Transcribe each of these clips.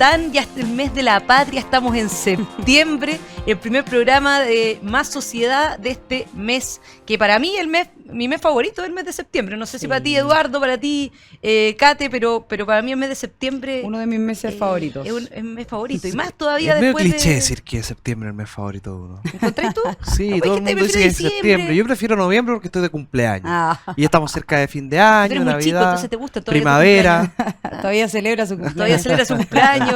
están? Ya es el mes de la patria, estamos en septiembre, el primer programa de Más Sociedad de este mes, que para mí mi mes favorito es el mes de septiembre. No sé si para ti, Eduardo, para ti, Kate, pero para mí el mes de septiembre... Uno de mis meses favoritos. Es un mes favorito, y más todavía es después medio cliché de... decir que septiembre es el mes favorito de uno. ¿Encontrás tú? Sí, No, todo es el que mundo dice que es diciembre. septiembre. Yo prefiero noviembre porque estoy de cumpleaños. Ah. Y estamos cerca de fin de Tú año, eres muy chico, Navidad, entonces te gusta todavía tu primavera. Todavía celebra su cumpleaños. Todavía celebra su cumpleaños,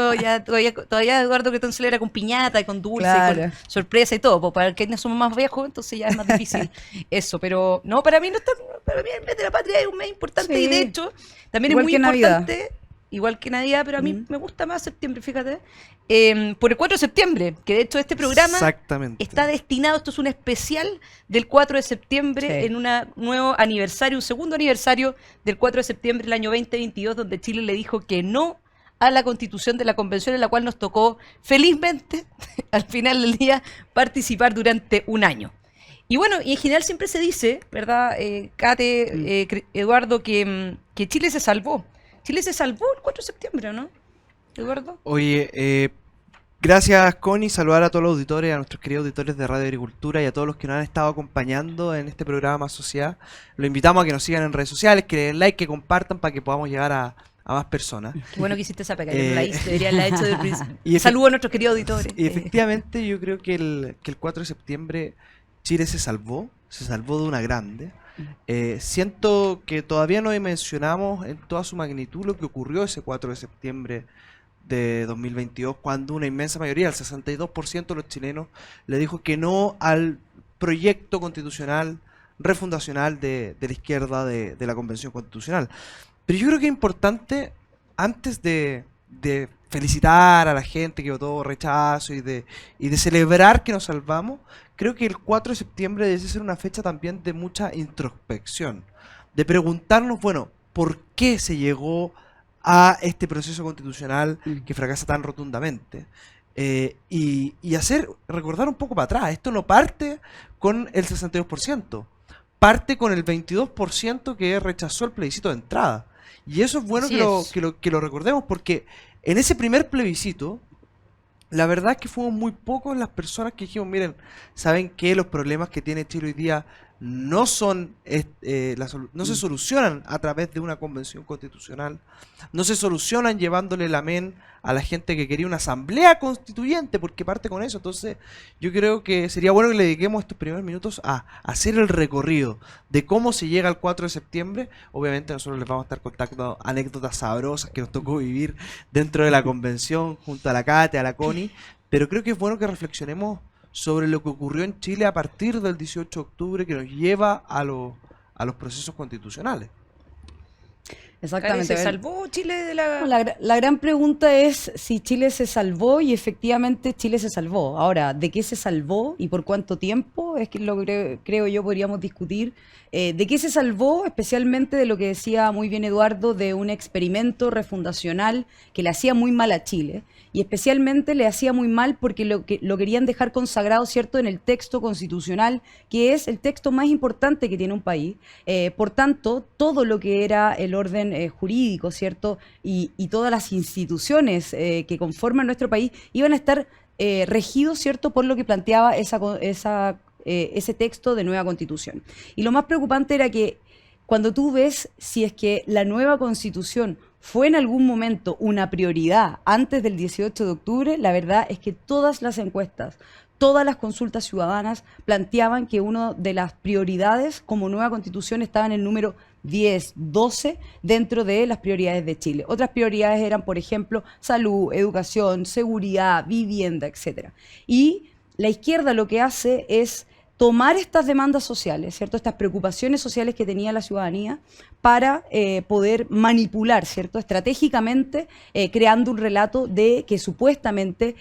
todavía Eduardo Cretón celebra con piñata y con dulce, Claro. con sorpresa y todo. Pues para quienes somos más viejos, entonces ya es más difícil eso. Pero no, para mí no está, para mí el mes de la patria es un mes importante, Sí. y de hecho también Igual es muy que Navidad. importante, igual que Navidad, pero a mí me gusta más septiembre, fíjate. Por el 4 de septiembre, que de hecho este programa Exactamente. está destinado, esto es un especial del 4 de septiembre, Sí. en un nuevo aniversario, un segundo aniversario del 4 de septiembre del año 2022, donde Chile le dijo que no a la constitución de la convención, en la cual nos tocó felizmente al final del día participar durante un año. Y bueno, y en general siempre se dice, ¿verdad, Kate, Eduardo, que Chile se salvó? Chile se salvó el 4 de septiembre, ¿no, Eduardo? Oye, gracias, Connie. Saludar a todos los auditores, a nuestros queridos auditores de Radio Agricultura y a todos los que nos han estado acompañando en este programa Más Sociedad. Los invitamos a que nos sigan en redes sociales, que le den like, que compartan para que podamos llegar a más personas. Qué bueno que hiciste esa pega, yo no la hice, debería haberla hecho de principio. Y Saludos a nuestros queridos auditores. Y efectivamente yo creo que el 4 de septiembre Chile se salvó de una grande. Siento que todavía no dimensionamos en toda su magnitud lo que ocurrió ese 4 de septiembre de 2022, cuando una inmensa mayoría, el 62% de los chilenos, le dijo que no al proyecto constitucional refundacional de la izquierda de la Convención Constitucional. Pero yo creo que es importante, antes de felicitar a la gente que votó rechazo y de celebrar que nos salvamos, creo que el 4 de septiembre debe ser una fecha también de mucha introspección, de preguntarnos, bueno, ¿por qué se llegó a este proceso constitucional que fracasa tan rotundamente? Y recordar un poco para atrás. Esto no parte con el 62%, parte con el 22% que rechazó el plebiscito de entrada. Y eso es bueno que lo recordemos, porque en ese primer plebiscito, la verdad es que fuimos muy pocos las personas que dijimos, miren, saben que los problemas que tiene Chile hoy día no son no se solucionan a través de una convención constitucional, no se solucionan llevándole el amén a la gente que quería una asamblea constituyente, porque parte con eso. Entonces yo creo que sería bueno que le dediquemos estos primeros minutos a hacer el recorrido de cómo se llega al 4 de septiembre. Obviamente nosotros les vamos a estar contando anécdotas sabrosas que nos tocó vivir dentro de la convención junto a la Kate, a la Connie, pero creo que es bueno que reflexionemos sobre lo que ocurrió en Chile a partir del 18 de octubre, que nos lleva a los procesos constitucionales. Exactamente. ¿Se salvó Chile de la...? La gran pregunta es si Chile se salvó, y efectivamente Chile se salvó. Ahora, ¿de qué se salvó y por cuánto tiempo? Es que lo creo yo podríamos discutir. ¿De qué se salvó? Especialmente de lo que decía muy bien Eduardo, de un experimento refundacional que le hacía muy mal a Chile. Y especialmente le hacía muy mal porque lo querían dejar consagrado, ¿cierto?, en el texto constitucional, que es el texto más importante que tiene un país. Por tanto, todo lo que era el orden jurídico, ¿cierto?, y todas las instituciones que conforman nuestro país iban a estar regidos, ¿cierto?, por lo que planteaba ese texto de nueva constitución. Y lo más preocupante era que cuando tú ves si es que la nueva constitución fue en algún momento una prioridad antes del 18 de octubre, la verdad es que todas las encuestas, todas las consultas ciudadanas planteaban que una de las prioridades como nueva constitución estaba en el número 10, 12 dentro de las prioridades de Chile. Otras prioridades eran, por ejemplo, salud, educación, seguridad, vivienda, etcétera. Y la izquierda lo que hace es tomar estas demandas sociales, ¿cierto?, estas preocupaciones sociales que tenía la ciudadanía para poder manipular, ¿cierto?, estratégicamente, creando un relato de que supuestamente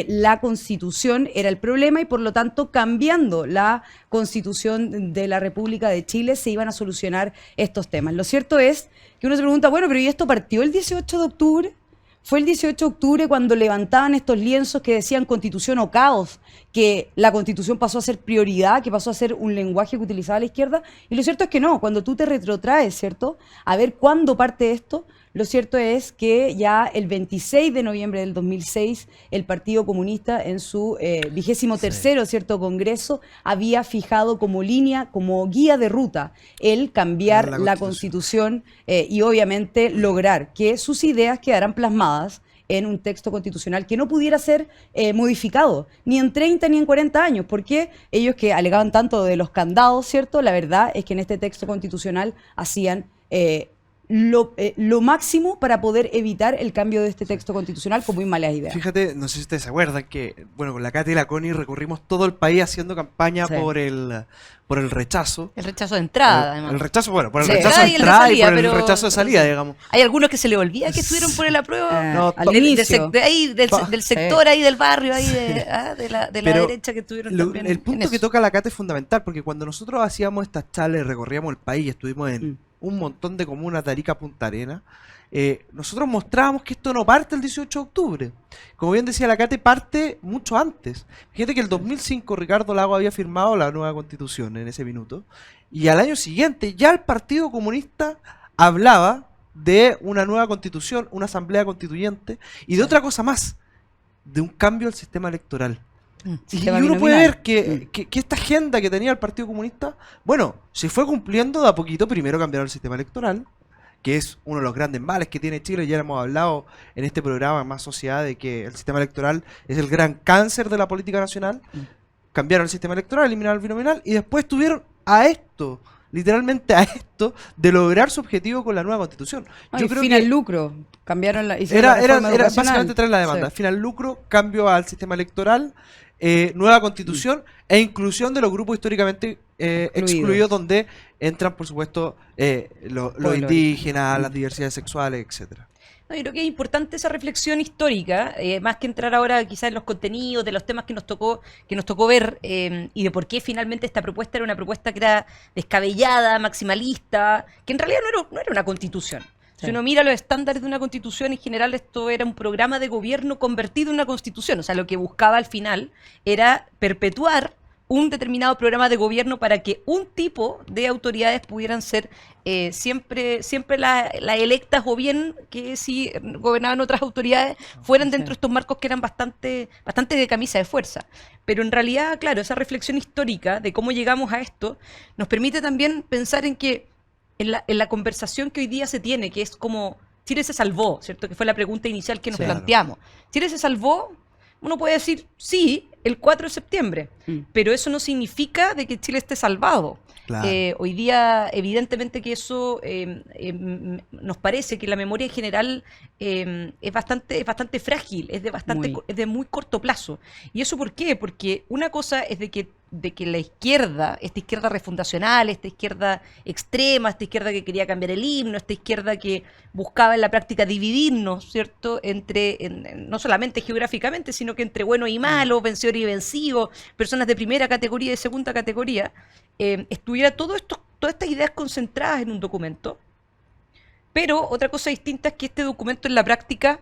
la Constitución era el problema y por lo tanto cambiando la Constitución de la República de Chile se iban a solucionar estos temas. Lo cierto es que uno se pregunta, bueno, pero ¿y esto partió el 18 de octubre? Fue el 18 de octubre cuando levantaban estos lienzos que decían Constitución o caos, que la Constitución pasó a ser prioridad, que pasó a ser un lenguaje que utilizaba la izquierda. Y lo cierto es que no, cuando tú te retrotraes, ¿cierto?, a ver cuándo parte esto, Lo cierto es que ya el 26 de noviembre del 2006 el Partido Comunista en su 23º, ¿cierto?, Congreso había fijado como línea, como guía de ruta, el cambiar la Constitución y obviamente lograr que sus ideas quedaran plasmadas en un texto constitucional que no pudiera ser modificado, ni en 30 ni en 40 años, porque ellos que alegaban tanto de los candados, ¿cierto? La verdad es que en este texto constitucional hacían lo máximo para poder evitar el cambio de este texto constitucional con muy malas ideas. Fíjate, no sé si ustedes se acuerdan que, bueno, con la Katy y la Connie recorrimos todo el país haciendo campaña Sí. por el rechazo. El rechazo de entrada, además. El rechazo, bueno, por el Sí. rechazo de Y el de entrada salida, y por el pero- rechazo de salida, digamos. Hay algunos que se le olvida que estuvieron por el apruebo. No, al del inicio. del sector ahí del barrio, ahí de la Pero derecha que estuvieron Lo- también. el en punto que eso. toca la Cata es fundamental, porque cuando nosotros hacíamos estas charlas, recorríamos el país, estuvimos en un montón de comunas de Arica a Punta Arenas, nosotros mostrábamos que esto no parte el 18 de octubre. Como bien decía la Cate, parte mucho antes. Fíjate que el 2005 Ricardo Lago había firmado la nueva constitución en ese minuto, y al año siguiente ya el Partido Comunista hablaba de una nueva constitución, una asamblea constituyente, y de otra cosa más, de un cambio al sistema electoral. Y Sistema uno puede binominal. ver que esta agenda que tenía el Partido Comunista, bueno, se fue cumpliendo de a poquito. Primero cambiaron el sistema electoral, que es uno de los grandes males que tiene Chile. Ya hemos hablado en este programa Más Sociedad de que el sistema electoral es el gran cáncer de la política nacional. Cambiaron el sistema electoral, eliminaron el binominal y después estuvieron a esto, literalmente a esto, de lograr su objetivo con la nueva constitución. Yo creo fin al lucro. Cambiaron hicieron la Era reforma educacional. básicamente traer la demanda. Sí. Final lucro, cambio al sistema electoral, nueva constitución e inclusión de los grupos históricamente excluidos, donde entran, por supuesto, los Pueblos. indígenas, las diversidades sexuales, etcétera. No, yo creo que es importante esa reflexión histórica, más que entrar ahora quizás en los contenidos de los temas que nos tocó ver y de por qué finalmente esta propuesta era una propuesta que era descabellada, maximalista, que en realidad no era una constitución. Sí. Si uno mira los estándares de una constitución, en general esto era un programa de gobierno convertido en una constitución. O sea, lo que buscaba al final era perpetuar un determinado programa de gobierno para que un tipo de autoridades pudieran ser siempre las electas, o bien que si gobernaban otras autoridades fueran dentro de estos marcos que eran bastante de camisa de fuerza. Pero en realidad, claro, esa reflexión histórica de cómo llegamos a esto nos permite también pensar en que en la conversación que hoy día se tiene, que es como Chile se salvó, ¿cierto? Que fue la pregunta inicial que nos Claro. planteamos. ¿Chile se salvó? Uno puede decir sí, el 4 de septiembre, pero eso no significa de que Chile esté salvado. Claro. Hoy día, evidentemente que eso nos parece que la memoria en general es bastante frágil, es de muy corto plazo. ¿Y eso por qué? Porque una cosa es de que la izquierda, esta izquierda refundacional, esta izquierda extrema, esta izquierda que quería cambiar el himno, esta izquierda que buscaba en la práctica dividirnos, ¿cierto? No solamente geográficamente, sino que entre buenos y malos, vencedores y vencidos, personas de primera categoría y de segunda categoría, estuviera todas estas ideas concentradas en un documento. Pero otra cosa distinta es que este documento en la práctica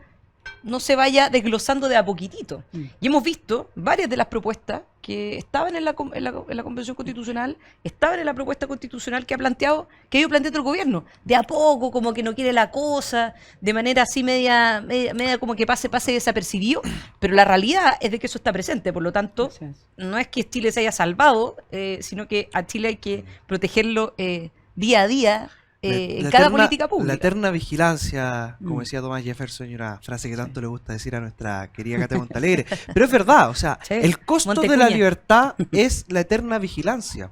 no se vaya desglosando de a poquitito. Y hemos visto varias de las propuestas que estaban en la Convención Constitucional, estaban en la propuesta constitucional que ha ido planteando el gobierno. De a poco, como que no quiere la cosa, de manera así media como que pase desapercibido, pero la realidad es de que eso está presente. Por lo tanto, no es que Chile se haya salvado, sino que a Chile hay que protegerlo día a día, en cada política pública. La eterna vigilancia, como decía Thomas Jefferson, y una frase que tanto le gusta decir a nuestra querida Cate Montalegre. Pero es verdad, o sea, Sí. el costo de Montecuña. la libertad es la eterna vigilancia.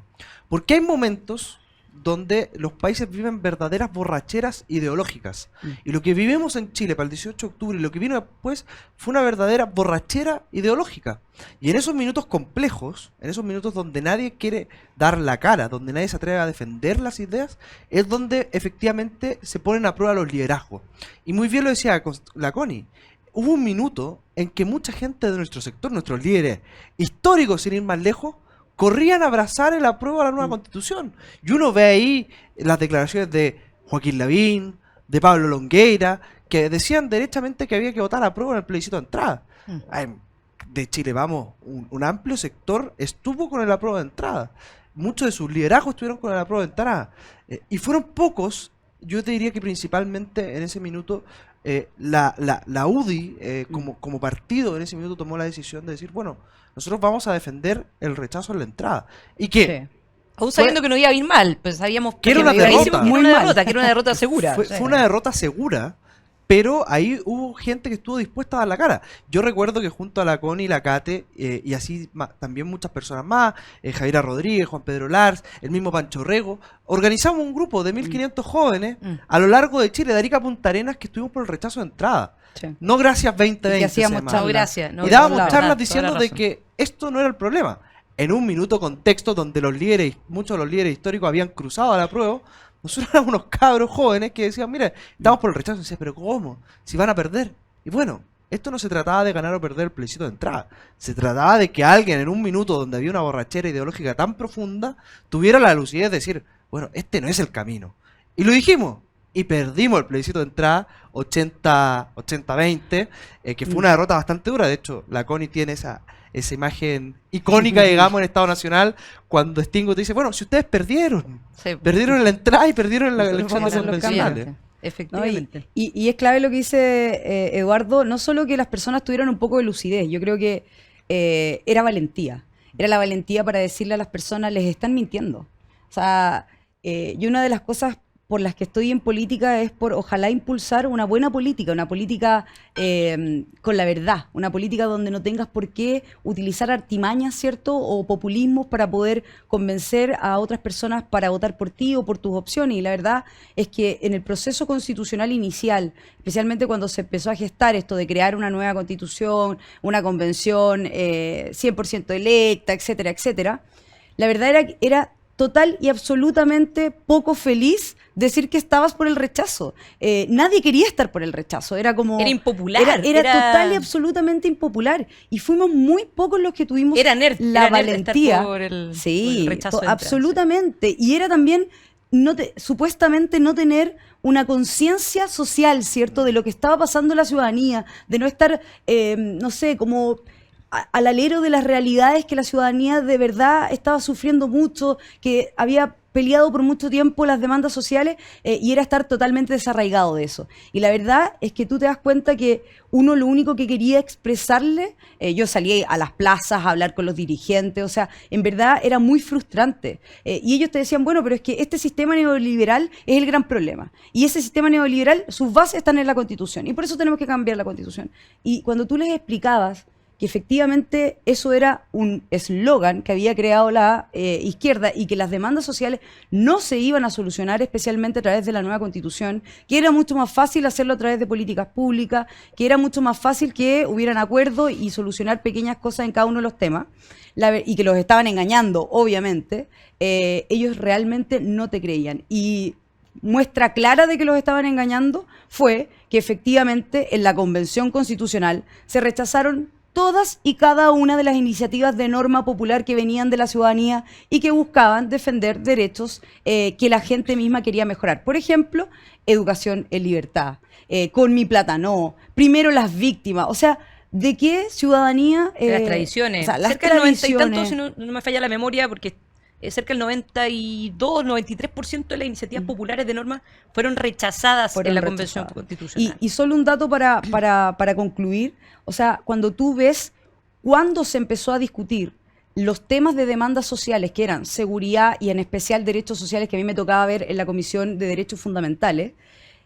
Porque hay momentos donde los países viven verdaderas borracheras ideológicas. Y lo que vivimos en Chile para el 18 de octubre y lo que vino después fue una verdadera borrachera ideológica. Y en esos minutos complejos, en esos minutos donde nadie quiere dar la cara, donde nadie se atreve a defender las ideas, es donde efectivamente se ponen a prueba los liderazgos. Y muy bien lo decía la Connie. Hubo un minuto en que mucha gente de nuestro sector, nuestros líderes históricos, sin ir más lejos, corrían a abrazar el apruebo a la nueva constitución. Y uno ve ahí las declaraciones de Joaquín Lavín, de Pablo Longueira, que decían derechamente que había que votar a apruebo en el plebiscito de entrada. Ay, de Chile Vamos, un amplio sector estuvo con el apruebo de entrada. Muchos de sus liderazgos estuvieron con el apruebo de entrada. Y fueron pocos yo te diría que principalmente en ese minuto la UDI como partido en ese minuto tomó la decisión de decir, bueno, nosotros vamos a defender el rechazo en la entrada. Y que Sí. Aún sabiendo que no iba a ir mal, pues sabíamos Que era una clarísimo derrota. que era Muy una mal. derrota, que era una derrota segura. fue una derrota segura, pero ahí hubo gente que estuvo dispuesta a dar la cara. Yo recuerdo que junto a la Connie y la Cate, y así también muchas personas más, Javiera Rodríguez, Juan Pedro Lars, el mismo Pancho Rego, organizamos un grupo de 1.500 jóvenes a lo largo de Chile, de Arica a Punta Arenas, que estuvimos por el rechazo de entrada. Sí. No gracias 2020. Y que hacíamos se llama. charlas. No, gracias. No, Y dábamos por todos charlas lados, diciendo toda la de razón. que esto no era el problema. En un minuto contexto donde los líderes, muchos de los líderes históricos habían cruzado a la prueba, nosotros éramos unos cabros jóvenes que decían, mira, estamos por el rechazo. Y decían, pero ¿cómo? Si van a perder. Y bueno, esto no se trataba de ganar o perder el plebiscito de entrada. Se trataba de que alguien en un minuto donde había una borrachera ideológica tan profunda tuviera la lucidez de decir, bueno, este no es el camino. Y lo dijimos. Y perdimos el plebiscito de entrada 80-20, que fue una derrota bastante dura. De hecho, la Connie tiene esa imagen icónica, digamos, en Estado Nacional, cuando Stingo te dice, bueno, si ustedes perdieron en la entrada y perdieron en la Nosotros elección vamos de a hacer los convencionales. cambios. ¿no? Efectivamente. Y es clave lo que dice Eduardo, no solo que las personas tuvieran un poco de lucidez, yo creo que era valentía. Era la valentía para decirle a las personas, les están mintiendo. O sea, y una de las cosas por las que estoy en política es por ojalá impulsar una buena política, una política con la verdad, una política donde no tengas por qué utilizar artimañas, ¿cierto? O populismos para poder convencer a otras personas para votar por ti o por tus opciones. Y la verdad es que en el proceso constitucional inicial, especialmente cuando se empezó a gestar esto de crear una nueva constitución, una convención 100% electa, etcétera, etcétera, la verdad era total y absolutamente poco feliz decir que estabas por el rechazo. Nadie quería estar por el rechazo. Era como... Era impopular. Era total y absolutamente impopular. Y fuimos muy pocos los que tuvimos Era nerd, la era nerd estar valentía. por el Sí, rechazo de entrada, absolutamente. Y era también supuestamente no tener una conciencia social, ¿cierto? De lo que estaba pasando en la ciudadanía, de no estar, no sé, como al alero de las realidades que la ciudadanía de verdad estaba sufriendo mucho, que había peleado por mucho tiempo las demandas sociales y era estar totalmente desarraigado de eso. Y la verdad es que tú te das cuenta que uno lo único que quería expresarle, yo salí a las plazas a hablar con los dirigentes, o sea, en verdad era muy frustrante. Y ellos te decían, bueno, pero es que este sistema neoliberal es el gran problema. Y ese sistema neoliberal, sus bases están en la Constitución. Y por eso tenemos que cambiar la Constitución. Y cuando tú les explicabas que efectivamente eso era un eslogan que había creado la izquierda y que las demandas sociales no se iban a solucionar especialmente a través de la nueva Constitución, que era mucho más fácil hacerlo a través de políticas públicas, que era mucho más fácil que hubieran acuerdos y solucionar pequeñas cosas en cada uno de los temas, y que los estaban engañando, obviamente, ellos realmente no te creían. Y muestra clara de que los estaban engañando fue que efectivamente en la Convención Constitucional se rechazaron todas y cada una de las iniciativas de norma popular que venían de la ciudadanía y que buscaban defender derechos que la gente misma quería mejorar. Por ejemplo, educación en libertad, con mi plata no, primero las víctimas, o sea, ¿de qué ciudadanía? Las tradiciones. O sea, las cerca del 90 y tanto, tradiciones. si no me falla la memoria, porque cerca del 92, 93% de las iniciativas populares de norma fueron rechazadas Fueron en la rechazadas. Convención Constitucional. Y solo un dato para concluir, o sea, cuando tú ves cuándo se empezó a discutir los temas de demandas sociales, que eran seguridad y en especial derechos sociales, que a mí me tocaba ver en la Comisión de Derechos Fundamentales,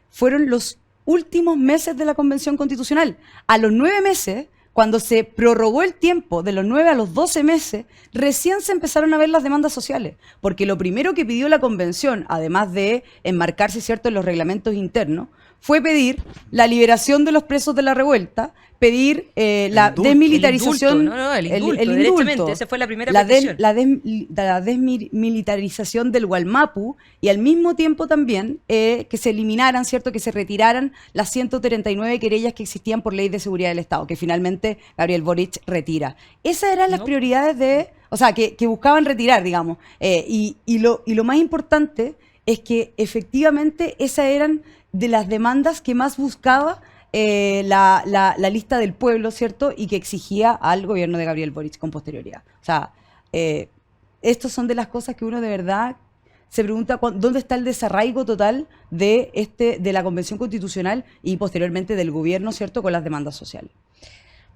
fueron los últimos meses de la Convención Constitucional. A los 9 meses, cuando se prorrogó el tiempo de los 9 a los 12 meses, recién se empezaron a ver las demandas sociales, porque lo primero que pidió la Convención, además de enmarcarse, ¿cierto?, en los reglamentos internos, fue pedir la liberación de los presos de la revuelta, pedir la indulto. desmilitarización. El indulto, derechamente, esa fue la primera petición. La desmilitarización del Gualmapu y al mismo tiempo también que se eliminaran, ¿cierto?, que se retiraran las 139 querellas que existían por ley de seguridad del Estado, que finalmente Gabriel Boric retira. Esas eran las prioridades o sea, que buscaban retirar, digamos. Y lo más importante es que efectivamente esas eran de las demandas que más buscaba la lista del pueblo, ¿cierto? Y que exigía al gobierno de Gabriel Boric con posterioridad. O sea, estos son de las cosas que uno de verdad se pregunta dónde está el desarraigo total de la Convención Constitucional y posteriormente del gobierno, ¿cierto?, con las demandas sociales.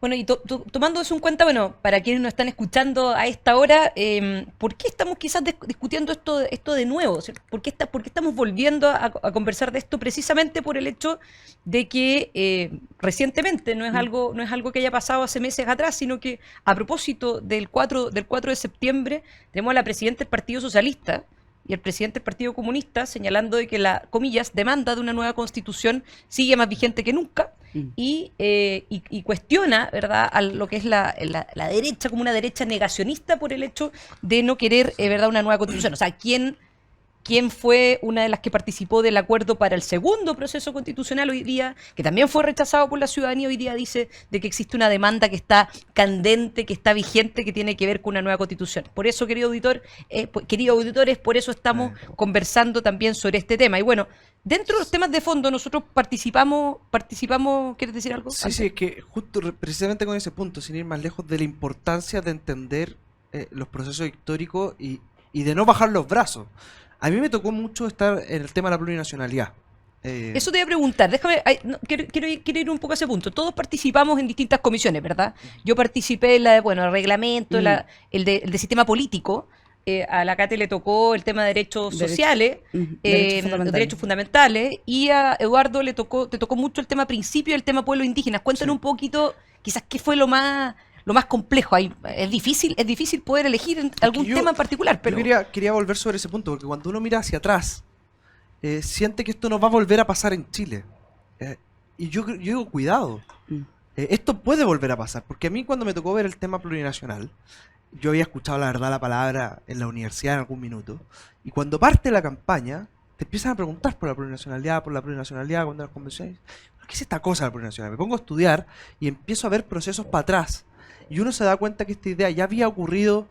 Bueno, y tomando eso en cuenta, bueno, para quienes nos están escuchando a esta hora, ¿por qué estamos quizás discutiendo esto de nuevo? ¿Cierto? ¿Por qué estamos volviendo a conversar de esto? Precisamente por el hecho de que recientemente, no es algo que haya pasado hace meses atrás, sino que a propósito del 4 de septiembre, tenemos a la presidenta del Partido Socialista y el presidente del Partido Comunista señalando de que la, comillas, demanda de una nueva constitución sigue más vigente que nunca y cuestiona, ¿verdad?, a lo que es la derecha como una derecha negacionista por el hecho de no querer, ¿verdad?, una nueva constitución. O sea, ¿quién fue una de las que participó del acuerdo para el segundo proceso constitucional hoy día, que también fue rechazado por la ciudadanía, hoy día dice de que existe una demanda que está candente, que está vigente, que tiene que ver con una nueva constitución? Por eso, queridos auditores, por eso estamos conversando también sobre este tema. Y bueno, dentro de los temas de fondo, nosotros participamos, ¿quieres decir algo? Sí, sí, es que justo precisamente con ese punto, sin ir más lejos, de la importancia de entender los procesos históricos y de no bajar los brazos. A mí me tocó mucho estar en el tema de la plurinacionalidad. Eso te voy a preguntar, déjame, quiero ir un poco a ese punto. Todos participamos en distintas comisiones, ¿verdad? Yo participé en la de, el reglamento, el de sistema político. A la Cate le tocó el tema de derechos sociales, derechos fundamentales, y a Eduardo te tocó mucho el tema principio y el tema pueblos indígenas. Cuéntanos un poquito, quizás, qué fue lo más complejo ahí. Es difícil poder elegir algún tema en particular, pero yo quería volver sobre ese punto, porque cuando uno mira hacia atrás, siente que esto no va a volver a pasar en Chile. Y yo digo, cuidado, esto puede volver a pasar, porque a mí cuando me tocó ver el tema plurinacional, yo había escuchado la verdad la palabra en la universidad en algún minuto, y cuando parte la campaña, te empiezan a preguntar por la plurinacionalidad, cuando las convenciones, ¿qué es esta cosa de la plurinacionalidad? Me pongo a estudiar y empiezo a ver procesos para atrás. Y uno se da cuenta que esta idea ya había ocurrido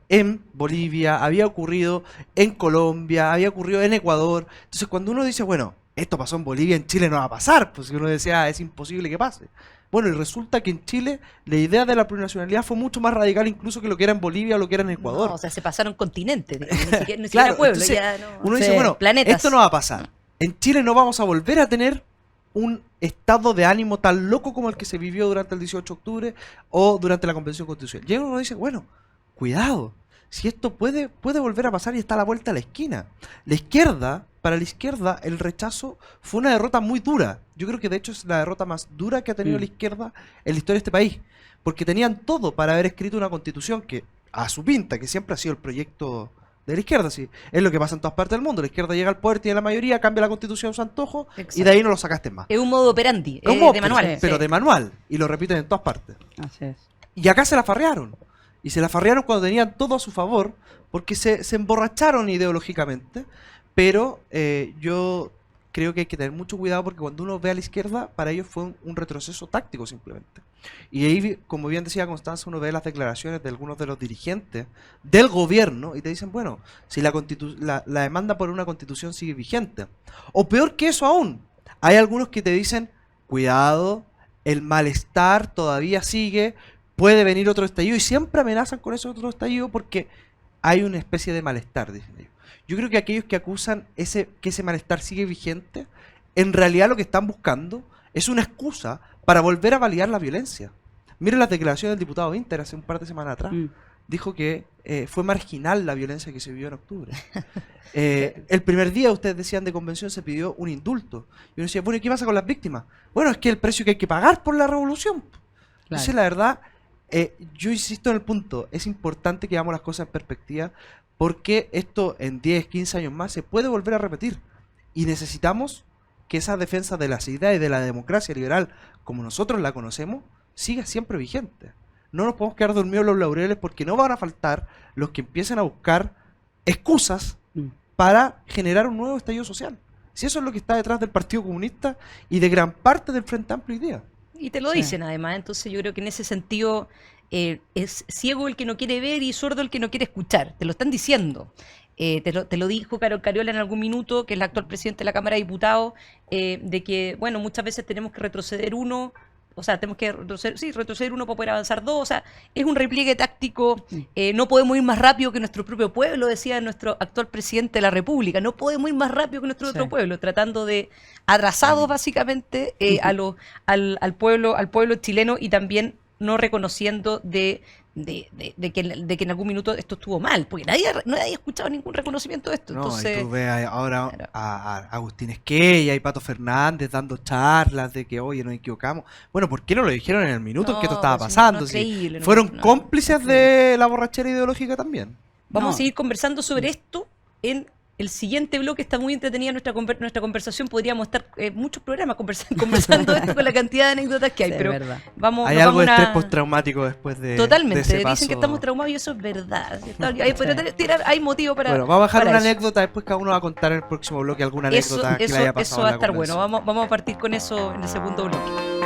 en Bolivia, había ocurrido en Colombia, había ocurrido en Ecuador. Entonces cuando uno dice, bueno, esto pasó en Bolivia, en Chile no va a pasar, pues uno decía, es imposible que pase. Bueno, y resulta que en Chile la idea de la plurinacionalidad fue mucho más radical incluso que lo que era en Bolivia o lo que era en Ecuador. No, o sea, se pasaron continentes, ni siquiera Claro, pueblos. entonces, Ya no, uno dice, bueno, planetas. esto no va a pasar. En Chile no vamos a volver a tener un estado de ánimo tan loco como el que se vivió durante el 18 de octubre o durante la Convención Constitucional. Y uno dice, bueno, cuidado, si esto puede volver a pasar y está a la vuelta a la esquina. Para la izquierda, el rechazo fue una derrota muy dura. Yo creo que de hecho es la derrota más dura que ha tenido la izquierda en la historia de este país. Porque tenían todo para haber escrito una constitución que, a su pinta, que siempre ha sido el proyecto de la izquierda, sí. Es lo que pasa en todas partes del mundo. La izquierda llega al poder, tiene la mayoría, cambia la constitución a su antojo. Exacto. Y de ahí no lo sacaste más. Es un modo operandi, Es un modo, de manual. pero de manual. Y lo repiten en todas partes. Así es. Y acá se la farrearon. Y se la farrearon cuando tenían todo a su favor, porque se emborracharon ideológicamente. Pero yo creo que hay que tener mucho cuidado, porque cuando uno ve a la izquierda, para ellos fue un retroceso táctico simplemente. Y ahí, como bien decía Constanza, uno ve las declaraciones de algunos de los dirigentes del gobierno y te dicen, bueno, si la demanda por una constitución sigue vigente. O peor que eso aún, hay algunos que te dicen, cuidado, el malestar todavía sigue, puede venir otro estallido, y siempre amenazan con ese otro estallido porque hay una especie de malestar, dicen ellos. Yo creo que aquellos que acusan que ese malestar sigue vigente, en realidad lo que están buscando es una excusa para volver a validar la violencia. Miren las declaraciones del diputado Winter hace un par de semanas atrás. Dijo que fue marginal la violencia que se vivió en octubre. El primer día, ustedes decían, de convención se pidió un indulto. Y uno decía, bueno, ¿y qué pasa con las víctimas? Bueno, es que el precio que hay que pagar por la revolución. Claro. Entonces, la verdad, yo insisto en el punto, es importante que veamos las cosas en perspectiva, porque esto en 10, 15 años más se puede volver a repetir. Y necesitamos que esa defensa de las ideas y de la democracia liberal, como nosotros la conocemos, siga siempre vigente. No nos podemos quedar dormidos los laureles, porque no van a faltar los que empiecen a buscar excusas para generar un nuevo estallido social. Si eso es lo que está detrás del Partido Comunista y de gran parte del Frente Amplio hoy día. Y te lo dicen además, entonces yo creo que en ese sentido es ciego el que no quiere ver y sordo el que no quiere escuchar. Te lo están diciendo. Te lo dijo Carol Cariola en algún minuto, que es la actual presidenta de la Cámara de Diputados, de que, bueno, muchas veces tenemos que retroceder o sea, tenemos que retroceder uno para poder avanzar dos, o sea, es un repliegue táctico, no podemos ir más rápido que nuestro propio pueblo, decía nuestro actual presidente de la República, no podemos ir más rápido que nuestro otro pueblo, tratando de atrasados básicamente al pueblo chileno y también no reconociendo de que en algún minuto esto estuvo mal, porque nadie ha escuchado ningún reconocimiento de esto. No, Entonces, y tú ves ahora claro. a Agustín Esquella y Pato Fernández dando charlas de que, oye, nos equivocamos. Bueno, ¿por qué no lo dijeron en el minuto en que esto No, estaba pues, pasando? no es Si creíble, fueron no, cómplices de la borrachera ideológica también. Vamos No. a seguir conversando sobre esto en el siguiente bloque. Está muy entretenida nuestra conversación. Podríamos estar muchos programas conversando esto con la cantidad de anécdotas que hay. Sí, pero es verdad. Hay nos algo de vamos a estrés postraumático después de Totalmente. ese Dicen paso. que estamos traumados y eso es verdad. ¿Cierto? Hay motivo para. Bueno, vamos a dejar para una eso. anécdota, después cada uno va a contar en el próximo bloque alguna Eso, anécdota que le haya pasado eso va a en la estar bueno. convención. Vamos a partir con eso en el segundo bloque.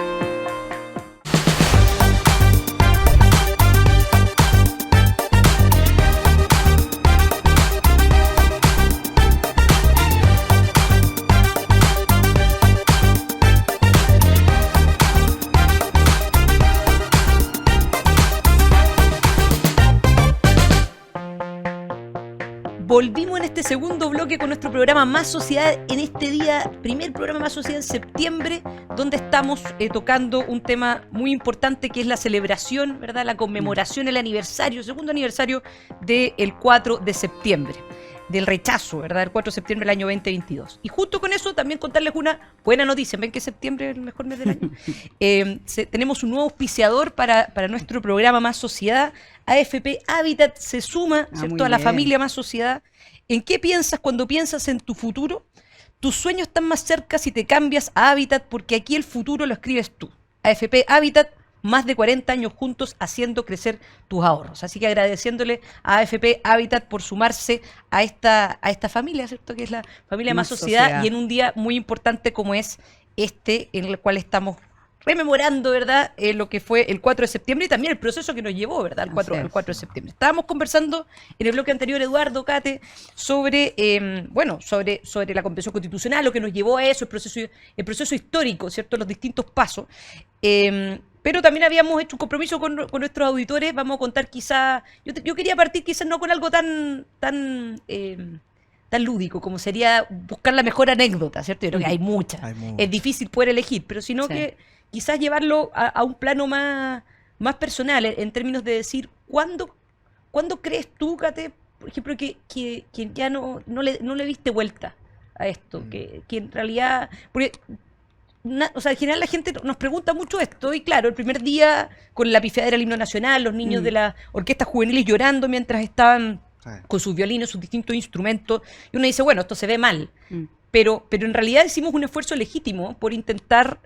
Volvimos en este segundo bloque con nuestro programa Más Sociedad en este día, primer programa Más Sociedad en septiembre, donde estamos tocando un tema muy importante que es la celebración, ¿verdad? La conmemoración, el aniversario, segundo aniversario del 4 de septiembre, del rechazo, ¿verdad? El 4 de septiembre del año 2022. Y justo con eso también contarles una buena noticia. ¿Ven que septiembre es el mejor mes del año? Tenemos un nuevo auspiciador para nuestro programa Más Sociedad. AFP Habitat se suma, ¿cierto?, muy a la bien. familia Más Sociedad. ¿En qué piensas cuando piensas en tu futuro? Tus sueños están más cerca si te cambias a Habitat, porque aquí el futuro lo escribes tú. AFP Habitat, más de 40 años juntos haciendo crecer tus ahorros. Así que agradeciéndole a AFP Habitat por sumarse a esta familia, ¿cierto?, que es la familia Más Sociedad, y en un día muy importante como es este, en el cual estamos rememorando, ¿verdad?, lo que fue el 4 de septiembre y también el proceso que nos llevó, ¿verdad?, al 4 de septiembre. Estábamos conversando en el bloque anterior, Eduardo, Kate, sobre la Convención Constitucional, lo que nos llevó a eso, el proceso histórico, ¿cierto?, los distintos pasos. Pero también habíamos hecho un compromiso con nuestros auditores. Vamos a contar quizás, yo quería partir quizás no con algo tan lúdico como sería buscar la mejor anécdota, ¿cierto? Yo creo que hay muchas. Es difícil poder elegir, pero sino que quizás llevarlo a un plano más personal, en términos de decir, ¿cuándo crees tú, Kate, por ejemplo, que ya no le diste vuelta a esto? Que en realidad... Porque, o sea, en general la gente nos pregunta mucho esto, y claro, el primer día con la pifiadera del himno nacional, los niños de las orquestas juveniles llorando mientras estaban con sus violines, sus distintos instrumentos, y uno dice, bueno, esto se ve mal. Pero en realidad hicimos un esfuerzo legítimo por intentar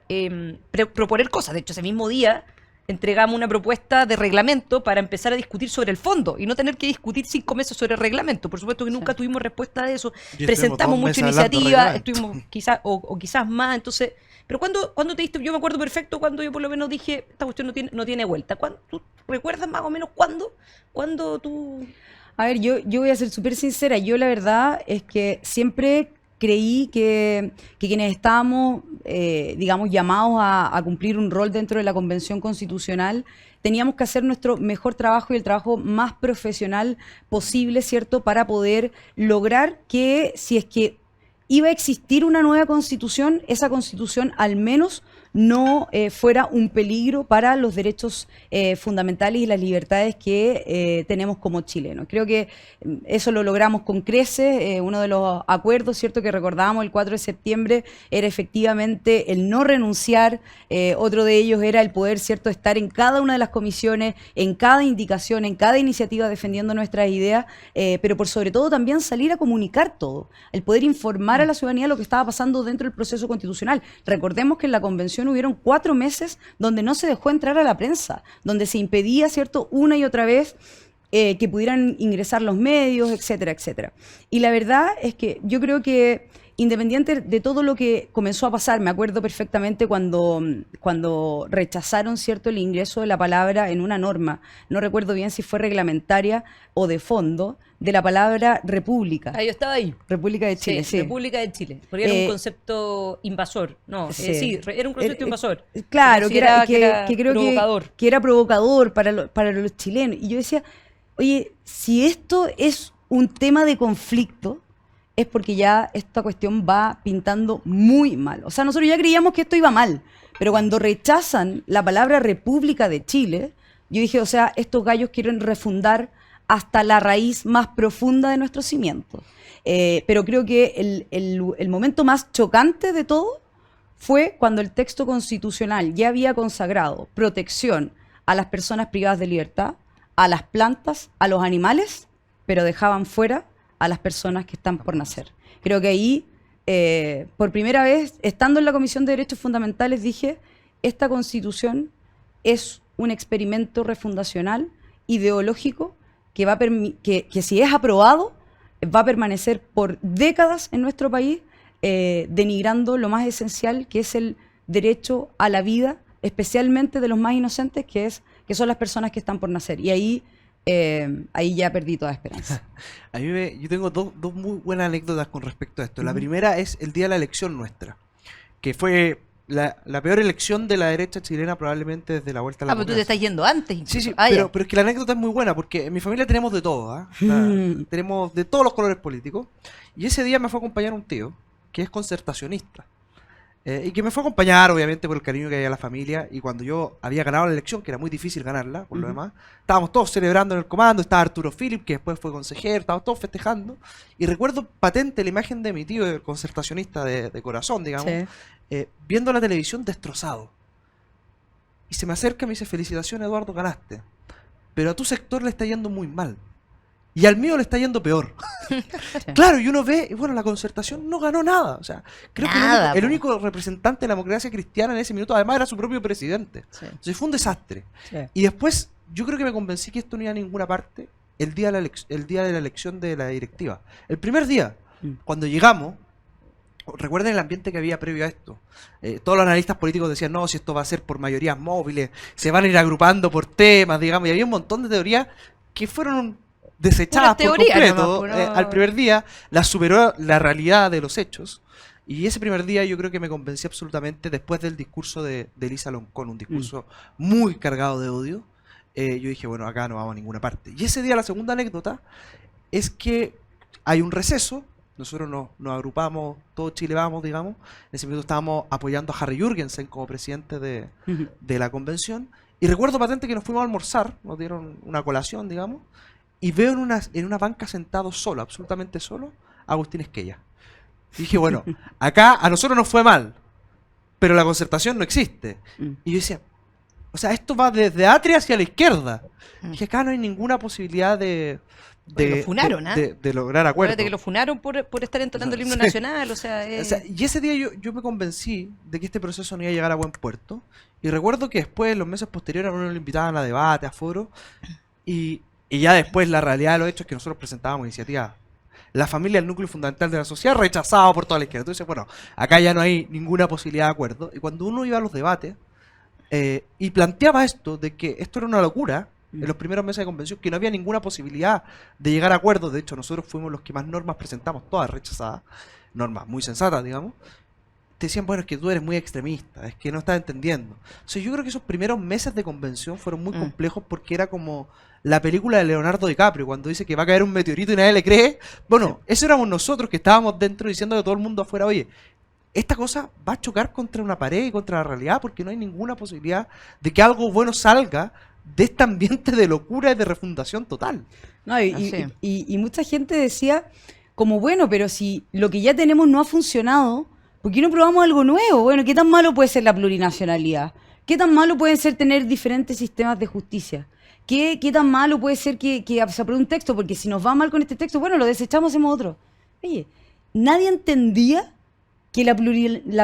proponer cosas. De hecho, ese mismo día entregamos una propuesta de reglamento para empezar a discutir sobre el fondo y no tener que discutir 5 meses sobre el reglamento. Por supuesto que nunca tuvimos respuesta de eso. Presentamos mucha iniciativa, estuvimos quizás o quizás más. Entonces, pero cuando te diste, yo me acuerdo perfecto cuando yo por lo menos dije, esta cuestión no tiene vuelta. ¿Tú recuerdas más o menos cuándo tú...? A ver, yo voy a ser súper sincera. Yo la verdad es que siempre creí que quienes estábamos, digamos, llamados a cumplir un rol dentro de la Convención Constitucional, teníamos que hacer nuestro mejor trabajo y el trabajo más profesional posible, ¿cierto?, para poder lograr que, si es que iba a existir una nueva Constitución, esa Constitución al menos no fuera un peligro para los derechos fundamentales y las libertades que tenemos como chilenos. Creo que eso lo logramos con creces. Uno de los acuerdos, ¿cierto?, que recordábamos el 4 de septiembre era efectivamente el no renunciar. Otro de ellos era el poder, ¿cierto?, estar en cada una de las comisiones, en cada indicación, en cada iniciativa defendiendo nuestras ideas, pero por sobre todo también salir a comunicar todo, el poder informar a la ciudadanía lo que estaba pasando dentro del proceso constitucional. Recordemos que en la convención hubieron 4 meses donde no se dejó entrar a la prensa, donde se impedía, ¿cierto?, una y otra vez que pudieran ingresar los medios, etcétera, etcétera. Y la verdad es que yo creo que independiente de todo lo que comenzó a pasar, me acuerdo perfectamente cuando rechazaron, ¿cierto?, el ingreso de la palabra en una norma, no recuerdo bien si fue reglamentaria o de fondo, de la palabra república. Ah, yo estaba ahí. República de Chile, sí. República de Chile. Porque era un concepto invasor. No, sí. Era un concepto invasor. Claro, que creo provocador. que era provocador para los chilenos. Y yo decía, oye, si esto es un tema de conflicto, es porque ya esta cuestión va pintando muy mal. O sea, nosotros ya creíamos que esto iba mal, pero cuando rechazan la palabra República de Chile, yo dije, o sea, estos gallos quieren refundar hasta la raíz más profunda de nuestros cimientos. Pero creo que el momento más chocante de todo fue cuando el texto constitucional ya había consagrado protección a las personas privadas de libertad, a las plantas, a los animales, pero dejaban fuera a las personas que están por nacer. Creo que ahí, por primera vez, estando en la Comisión de Derechos Fundamentales, dije, esta Constitución es un experimento refundacional, ideológico, que si es aprobado, va a permanecer por décadas en nuestro país, denigrando lo más esencial, que es el derecho a la vida, especialmente de los más inocentes, que son las personas que están por nacer. Y ahí ya perdí toda esperanza. Yo tengo dos muy buenas anécdotas con respecto a esto. La primera es el día de la elección nuestra, que fue la peor elección de la derecha chilena probablemente desde la vuelta a la pero tú te democracia. estás yendo antes. Sí, sí, Ah, pero es que la anécdota es muy buena, porque en mi familia tenemos de todo, ¿ah? O sea, tenemos de todos los colores políticos, y ese día me fue a acompañar un tío, que es concertacionista, y que me fue a acompañar, obviamente, por el cariño que había a la familia, y cuando yo había ganado la elección, que era muy difícil ganarla, por lo demás, estábamos todos celebrando en el comando, estaba Arturo Philip, que después fue consejero, estábamos todos festejando, y recuerdo patente la imagen de mi tío, el concertacionista de corazón, digamos, viendo la televisión destrozado. Y se me acerca y me dice, felicitaciones Eduardo, ganaste, pero a tu sector le está yendo muy mal. Y al mío le está yendo peor. Claro, y uno ve, y bueno, la Concertación no ganó nada. O sea, creo que el único representante de la democracia cristiana en ese minuto, además, era su propio presidente. Sí. Entonces fue un desastre. Sí. Y después, yo creo que me convencí que esto no iba a ninguna parte el día de la elección de la directiva. El primer día, cuando llegamos, recuerden el ambiente que había previo a esto. Todos los analistas políticos decían, no, si esto va a ser por mayorías móviles, se van a ir agrupando por temas, digamos, y había un montón de teorías que fueron desechadas por completo. Al primer día la superó la realidad de los hechos, y ese primer día yo creo que me convencí absolutamente después del discurso de Elisa Loncón, un discurso muy cargado de odio. Yo dije, bueno, acá no vamos a ninguna parte. Y ese día la segunda anécdota es que hay un receso, nosotros nos agrupamos, todo Chile vamos, digamos, en ese momento estábamos apoyando a Harry Jürgensen como presidente de la convención, y recuerdo patente que nos fuimos a almorzar, nos dieron una colación, digamos, y veo en una banca sentado solo, absolutamente solo, a Agustín Esquella. Y dije, bueno, acá a nosotros nos fue mal, pero la Concertación no existe. Y yo decía, o sea, esto va desde Atria hacia la izquierda. Y dije, acá no hay ninguna posibilidad de lograr acuerdos. Acuérdate que lo funaron por estar entonando el himno nacional, o sea, y ese día yo me convencí de que este proceso no iba a llegar a buen puerto. Y recuerdo que después, en los meses posteriores, a uno lo invitaban a debate, a foro, y ya después la realidad de los hechos es que nosotros presentábamos iniciativas. La familia, el núcleo fundamental de la sociedad, rechazado por toda la izquierda. Entonces, bueno, acá ya no hay ninguna posibilidad de acuerdo. Y cuando uno iba a los debates y planteaba esto, de que esto era una locura, en los primeros meses de convención, que no había ninguna posibilidad de llegar a acuerdos, de hecho nosotros fuimos los que más normas presentamos, todas rechazadas, normas muy sensatas, digamos, te decían, bueno, es que tú eres muy extremista, es que no estás entendiendo. O sea, yo creo que esos primeros meses de convención fueron muy complejos, porque era como la película de Leonardo DiCaprio, cuando dice que va a caer un meteorito y nadie le cree. Bueno, eso éramos nosotros, que estábamos dentro diciendo a todo el mundo afuera, oye, esta cosa va a chocar contra una pared y contra la realidad, porque no hay ninguna posibilidad de que algo bueno salga de este ambiente de locura y de refundación total. No, y mucha gente decía, como bueno, pero si lo que ya tenemos no ha funcionado, ¿por qué no probamos algo nuevo? Bueno, ¿qué tan malo puede ser la plurinacionalidad? ¿Qué tan malo puede ser tener diferentes sistemas de justicia? ¿Qué tan malo puede ser que se apruebe un texto? Porque si nos va mal con este texto, bueno, lo desechamos, hacemos otro. Oye, nadie entendía que la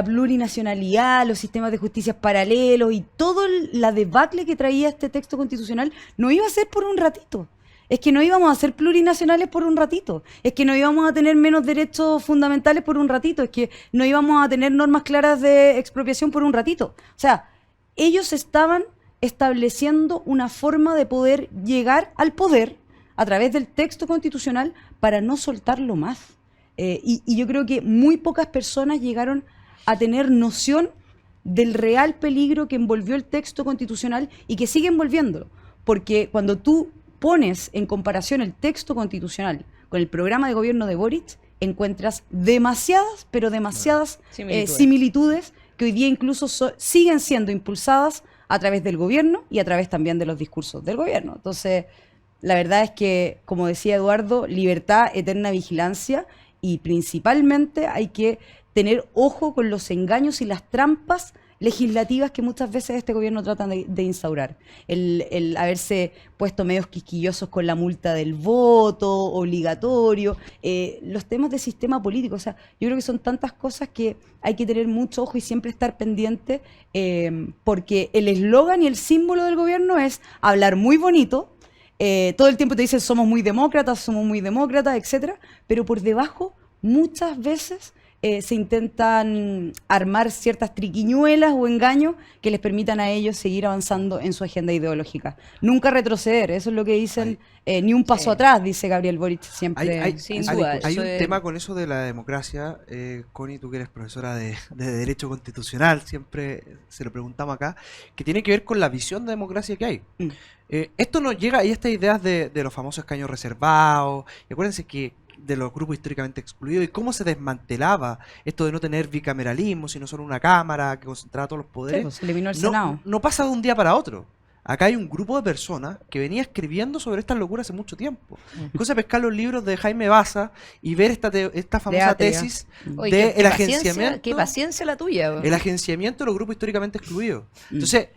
plurinacionalidad, los sistemas de justicia paralelos y todo la debacle que traía este texto constitucional no iba a ser por un ratito. es que no íbamos a ser plurinacionales por un ratito, es que no íbamos a tener menos derechos fundamentales por un ratito, es que no íbamos a tener normas claras de expropiación por un ratito. O sea, ellos estaban estableciendo una forma de poder llegar al poder a través del texto constitucional para no soltarlo más. Y yo creo que muy pocas personas llegaron a tener noción del real peligro que envolvió el texto constitucional y que sigue envolviéndolo. Porque cuando tú pones en comparación el texto constitucional con el programa de gobierno de Boric, encuentras demasiadas, pero demasiadas similitudes que hoy día incluso siguen siendo impulsadas a través del gobierno y a través también de los discursos del gobierno. Entonces, la verdad es que, como decía Eduardo, libertad, eterna vigilancia, y principalmente hay que tener ojo con los engaños y las trampas legislativas que muchas veces este gobierno trata de instaurar. El haberse puesto medios quisquillosos con la multa del voto obligatorio, los temas de sistema político. O sea, yo creo que son tantas cosas que hay que tener mucho ojo y siempre estar pendiente, porque el eslogan y el símbolo del gobierno es hablar muy bonito. Todo el tiempo te dicen somos muy demócratas, etcétera, pero por debajo muchas veces se intentan armar ciertas triquiñuelas o engaños que les permitan a ellos seguir avanzando en su agenda ideológica. Nunca retroceder, eso es lo que dicen, ni un paso atrás, dice Gabriel Boric siempre. Sin duda. Hay un tema con eso de la democracia, Connie, tú que eres profesora de Derecho Constitucional, siempre se lo preguntamos acá, que tiene que ver con la visión de democracia que hay. Esto nos llega, hay estas ideas de los famosos escaños reservados, y acuérdense que de los grupos históricamente excluidos y cómo se desmantelaba esto de no tener bicameralismo, sino solo una cámara que concentraba todos los poderes. Sí, pues, se eliminó el Senado. No pasa de un día para otro. Acá hay un grupo de personas que venía escribiendo sobre estas locuras hace mucho tiempo. Cosa pescar los libros de Jaime Baza y ver esta famosa tesis Oye, del agenciamiento. Qué paciencia la tuya. El agenciamiento de los grupos históricamente excluidos. Entonces,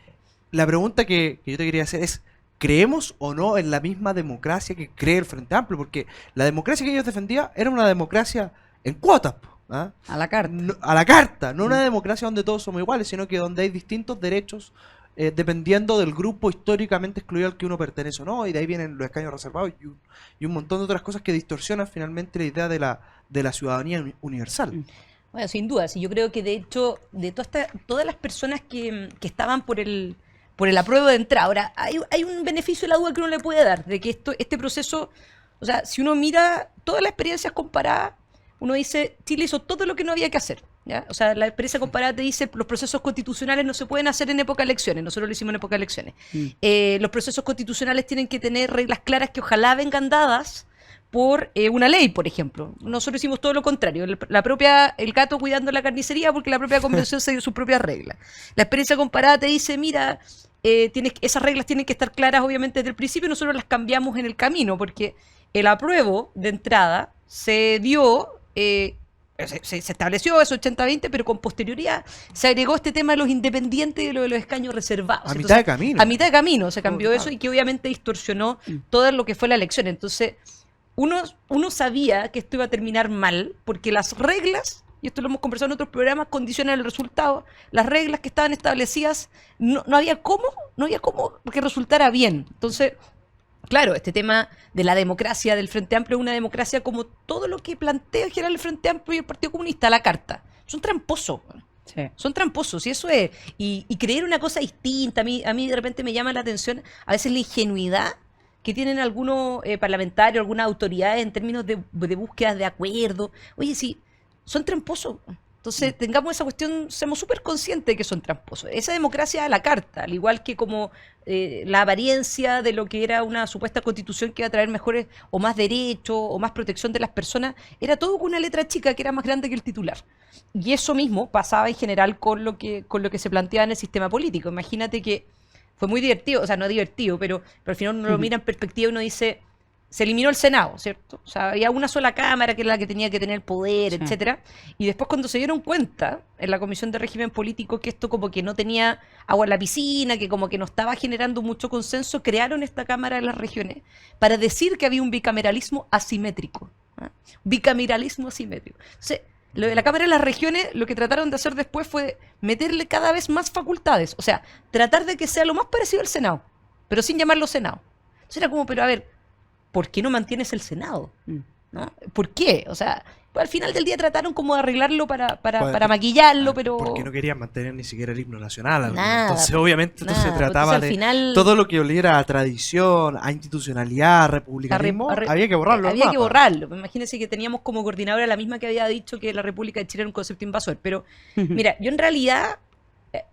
la pregunta que yo te quería hacer es, ¿creemos o no en la misma democracia que cree el Frente Amplio? Porque la democracia que ellos defendían era una democracia en cuotas. ¿Ah? A la carta. No, a la carta, no una democracia donde todos somos iguales, sino que donde hay distintos derechos dependiendo del grupo históricamente excluido al que uno pertenece o no, y de ahí vienen los escaños reservados y un montón de otras cosas que distorsionan finalmente la idea de la ciudadanía universal. Bueno, sin duda, sí, yo creo que de hecho, de todas las personas que estaban por el apruebo de entrada. Ahora, hay un beneficio de la duda que uno le puede dar, de que este proceso, o sea, si uno mira todas las experiencias comparadas, uno dice, Chile hizo todo lo que no había que hacer, ¿ya? O sea, la experiencia comparada te dice, los procesos constitucionales no se pueden hacer en época de elecciones, nosotros lo hicimos en época de elecciones. Los procesos constitucionales tienen que tener reglas claras que ojalá vengan dadas por una ley, por ejemplo. Nosotros hicimos todo lo contrario, el gato cuidando la carnicería porque la propia convención se dio sus propias reglas. La experiencia comparada te dice, mira, esas reglas tienen que estar claras obviamente desde el principio y nosotros las cambiamos en el camino porque el apruebo de entrada se dio, se estableció eso 80-20, pero con posterioridad se agregó este tema de los independientes y de los escaños reservados. A mitad de camino. A mitad de camino se cambió eso y que obviamente distorsionó todo lo que fue la elección. Entonces, uno sabía que esto iba a terminar mal porque las reglas, y esto lo hemos conversado en otros programas, condicionan el resultado. Las reglas que estaban establecidas no había cómo que resultara bien. Entonces, claro, este tema de la democracia del Frente Amplio es una democracia como todo lo que plantea en general el Frente Amplio y el Partido Comunista a la carta. Son tramposos. Sí. Son tramposos, y eso es. Y creer una cosa distinta, a mí de repente me llama la atención a veces la ingenuidad que tienen algunos parlamentarios, algunas autoridades en términos de búsqueda de acuerdo. Oye, sí, son tramposos. Entonces, tengamos esa cuestión, seamos súper conscientes de que son tramposos. Esa democracia a la carta, al igual que como la apariencia de lo que era una supuesta constitución que iba a traer mejores o más derechos o más protección de las personas, era todo con una letra chica que era más grande que el titular. Y eso mismo pasaba en general con lo que se planteaba en el sistema político. Imagínate que fue muy divertido, o sea, no divertido, pero al final uno lo mira en perspectiva y uno dice, se eliminó el Senado, ¿cierto? O sea, había una sola cámara que era la que tenía que tener el poder, etcétera. Y después cuando se dieron cuenta en la Comisión de Régimen Político que esto como que no tenía agua en la piscina, que como que no estaba generando mucho consenso, crearon esta Cámara de las Regiones para decir que había un bicameralismo asimétrico. ¿Ah? Bicameralismo asimétrico. Entonces, lo de la Cámara de las Regiones, lo que trataron de hacer después fue meterle cada vez más facultades. O sea, tratar de que sea lo más parecido al Senado, pero sin llamarlo Senado. Entonces era como, pero a ver, ¿por qué no mantienes el Senado? Mm. ¿No? ¿Por qué? O sea, pues al final del día trataron como de arreglarlo para Pues, maquillarlo, pero... Porque no querían mantener ni siquiera el himno nacional. Nada, Entonces, pues, obviamente, esto se nada, trataba entonces, al de final- todo lo que oliera a tradición, a institucionalidad, a republicanismo, había que borrarlo. del Había que mapa. borrarlo. Imagínense que teníamos como coordinadora la misma que había dicho que la República de Chile era un concepto invasor. Pero, mira, yo en realidad,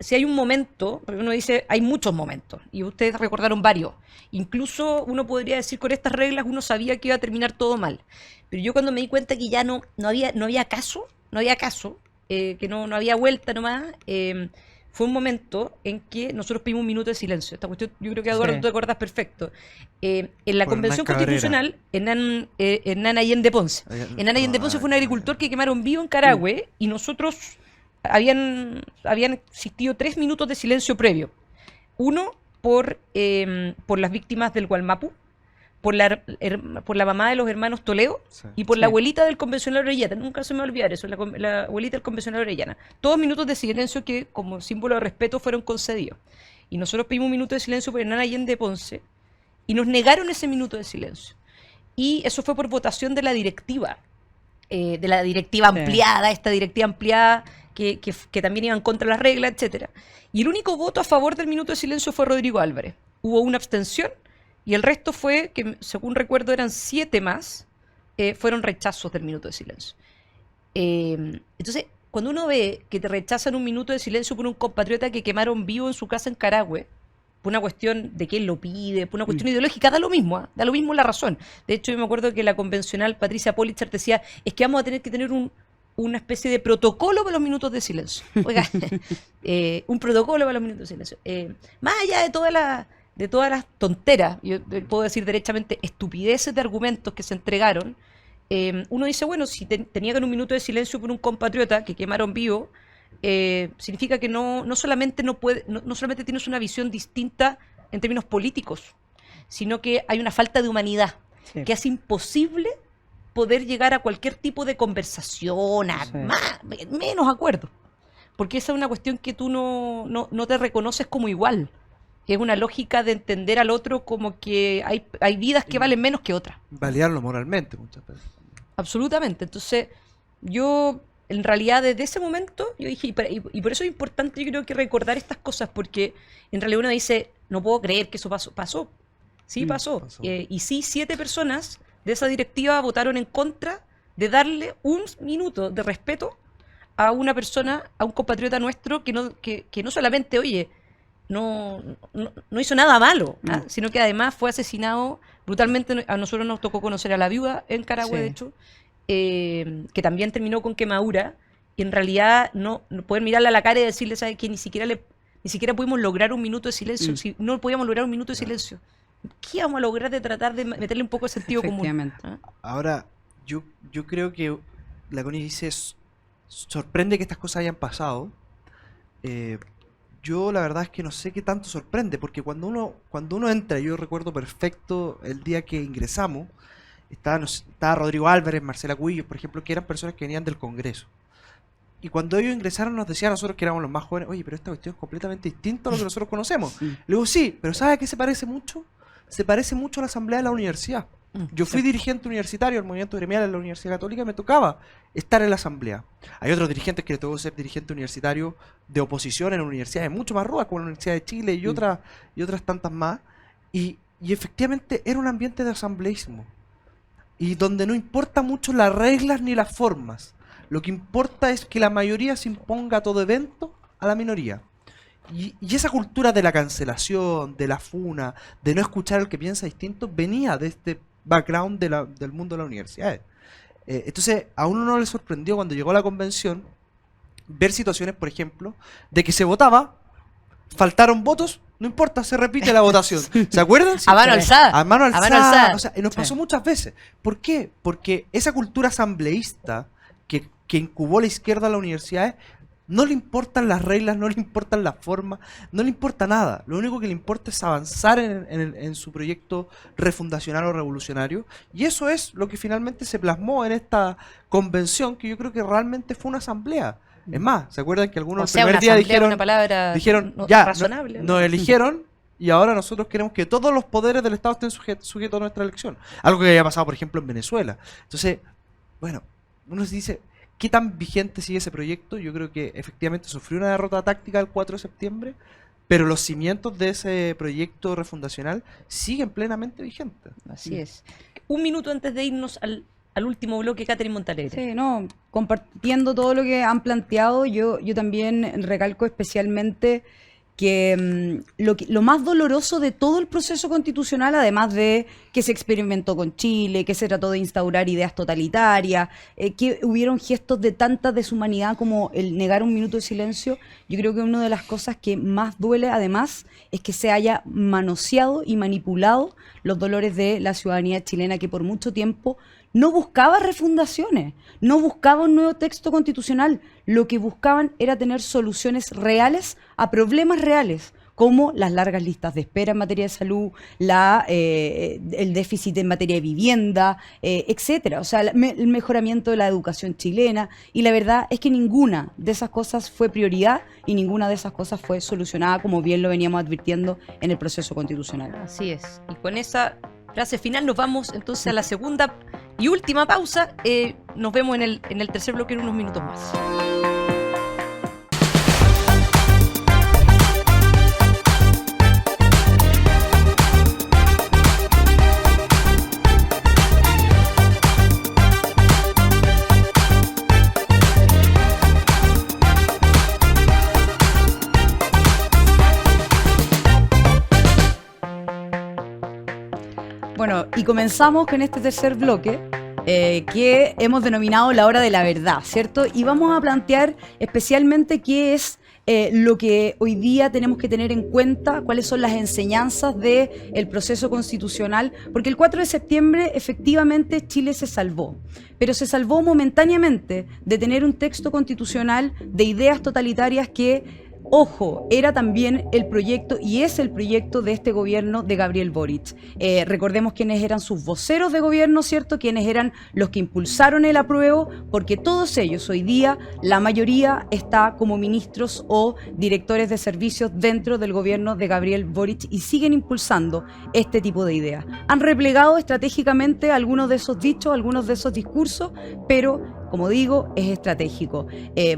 si hay un momento, porque uno dice, hay muchos momentos, y ustedes recordaron varios. Incluso uno podría decir, con estas reglas uno sabía que iba a terminar todo mal. Pero yo cuando me di cuenta que ya no había caso, que no había vuelta nomás, fue un momento en que nosotros pedimos un minuto de silencio. Esta cuestión, yo creo que Eduardo, Sí. tú te acuerdas perfecto. En la Por Convención Hernán Cabrera. Constitucional, Hernán Allende Ponce. Hernán Allende Ponce fue un agricultor que quemaron vivo en Carahue y nosotros habían existido 3 minutos de silencio previo. Uno por las víctimas del Gualmapu, por la mamá de los hermanos Toledo Sí. y por la Sí. abuelita del convencional Orellana. Nunca se me va a olvidar eso, la abuelita del convencional Orellana. Todos minutos de silencio que, como símbolo de respeto, fueron concedidos. Y nosotros pedimos un minuto de silencio por Hernán Allende Ponce y nos negaron ese minuto de silencio. Y eso fue por votación de la directiva, Sí. ampliada, esta directiva ampliada que también iba en contra de las reglas, etcétera. Y el único voto a favor del minuto de silencio fue Rodrigo Álvarez. Hubo una abstención y el resto fue, que según recuerdo eran 7 más, fueron rechazos del minuto de silencio. Entonces, cuando uno ve que te rechazan un minuto de silencio por un compatriota que quemaron vivo en su casa en Carahue, por una cuestión de quién lo pide, por una cuestión ideológica, da lo mismo, ¿ah? Da lo mismo la razón. De hecho, yo me acuerdo que la convencional Patricia Politzer decía, es que vamos a tener que tener una especie de protocolo para los minutos de silencio. Oiga, un protocolo para los minutos de silencio. Más allá de todas las tonteras, yo puedo decir derechamente estupideces de argumentos que se entregaron, uno dice, bueno, si tenía que haber un minuto de silencio por un compatriota que quemaron vivo, significa que no solamente no solamente tienes una visión distinta en términos políticos, sino que hay una falta de humanidad, Sí. que hace imposible poder llegar a cualquier tipo de conversación, a Sí. menos acuerdo. Porque esa es una cuestión que tú no te reconoces como igual. Es una lógica de entender al otro como que hay vidas que valen menos que otras. Validarlo moralmente muchas veces. Absolutamente. Entonces, yo, en realidad, desde ese momento, yo dije, y por eso es importante, yo creo que recordar estas cosas, porque en realidad uno dice, no puedo creer que eso pasó. Pasó. Sí, pasó. pasó. Y sí, 7 personas de esa directiva votaron en contra de darle un minuto de respeto a una persona, a un compatriota nuestro que no solamente, oye, no hizo nada malo, ¿ah? Sino que además fue asesinado brutalmente. A nosotros nos tocó conocer a la viuda en Carahue, Sí. de hecho, que también terminó con quemadura, y en realidad no poder mirarla a la cara y decirle, ¿sabes qué? Ni siquiera pudimos lograr un minuto de silencio. Si no podíamos lograr un minuto de silencio, ¿qué vamos a lograr de tratar de meterle un poco de sentido común? Efectivamente. ¿Ah? Ahora, yo creo que la Connie dice, sorprende que estas cosas hayan pasado. Yo la verdad es que no sé qué tanto sorprende, porque cuando uno entra, yo recuerdo perfecto el día que ingresamos, estaba Rodrigo Álvarez, Marcela Cuillos, por ejemplo, que eran personas que venían del Congreso. Y cuando ellos ingresaron nos decían a nosotros que éramos los más jóvenes, oye, pero esta cuestión es completamente distinta a lo que nosotros conocemos. Le digo, sí, pero ¿sabe a qué se parece mucho? Se parece mucho a la asamblea de la universidad. Yo fui dirigente universitario del movimiento gremial en la Universidad Católica y me tocaba estar en la asamblea. Hay otros dirigentes que le tocó ser dirigente universitario de oposición en universidades mucho más rudas, como la Universidad de Chile y otras tantas más. Y efectivamente era un ambiente de asambleísmo. Y donde no importa mucho las reglas ni las formas. Lo que importa es que la mayoría se imponga a todo evento a la minoría. Y esa cultura de la cancelación, de la funa, de no escuchar al que piensa distinto, venía de este background del mundo de la universidad. Entonces, a uno no le sorprendió cuando llegó a la convención ver situaciones, por ejemplo, de que se votaba, faltaron votos, no importa, se repite la votación. ¿Se acuerdan? A mano alzada. A mano A mano alzada. alzada. O sea, y nos pasó muchas veces. ¿Por qué? Porque esa cultura asambleísta que incubó la izquierda a las universidades, no le importan las reglas, no le importan las formas, no le importa nada. Lo único que le importa es avanzar en su proyecto refundacional o revolucionario. Y eso es lo que finalmente se plasmó en esta convención, que yo creo que realmente fue una asamblea. Es más, ¿se acuerdan que algunos O sea, el primer una día asamblea, dijeron, una palabra ya, razonable. nos eligieron y ahora nosotros queremos que todos los poderes del Estado estén sujetos a nuestra elección. Algo que había pasado, por ejemplo, en Venezuela. Entonces, bueno, uno se dice, ¿qué tan vigente sigue ese proyecto? Yo creo que efectivamente sufrió una derrota táctica el 4 de septiembre, pero los cimientos de ese proyecto refundacional siguen plenamente vigentes. Así es. Un minuto antes de irnos al último bloque, Catherine Montalegre. Sí, no, compartiendo todo lo que han planteado, yo también recalco especialmente que lo más doloroso de todo el proceso constitucional, además de que se experimentó con Chile, que se trató de instaurar ideas totalitarias, que hubieron gestos de tanta deshumanidad como el negar un minuto de silencio, yo creo que una de las cosas que más duele además es que se haya manoseado y manipulado los dolores de la ciudadanía chilena, que por mucho tiempo no buscaba refundaciones, no buscaba un nuevo texto constitucional. Lo que buscaban era tener soluciones reales a problemas reales, como las largas listas de espera en materia de salud, el déficit en materia de vivienda, etcétera. O sea, el mejoramiento de la educación chilena. Y la verdad es que ninguna de esas cosas fue prioridad y ninguna de esas cosas fue solucionada, como bien lo veníamos advirtiendo en el proceso constitucional. Así es. Y con esa frase final nos vamos entonces a la segunda y última pausa. Nos vemos en el tercer bloque en unos minutos más. Bueno, y comenzamos con este tercer bloque que hemos denominado la hora de la verdad, ¿cierto? Y vamos a plantear especialmente qué es lo que hoy día tenemos que tener en cuenta, cuáles son las enseñanzas del proceso constitucional, porque el 4 de septiembre efectivamente Chile se salvó, pero se salvó momentáneamente de tener un texto constitucional de ideas totalitarias que, ojo, era también el proyecto y es el proyecto de este gobierno de Gabriel Boric. Recordemos quiénes eran sus voceros de gobierno, ¿cierto? Quiénes eran los que impulsaron el apruebo, porque todos ellos hoy día, la mayoría está como ministros o directores de servicios dentro del gobierno de Gabriel Boric y siguen impulsando este tipo de ideas. Han replegado estratégicamente algunos de esos dichos, algunos de esos discursos, pero como digo, es estratégico.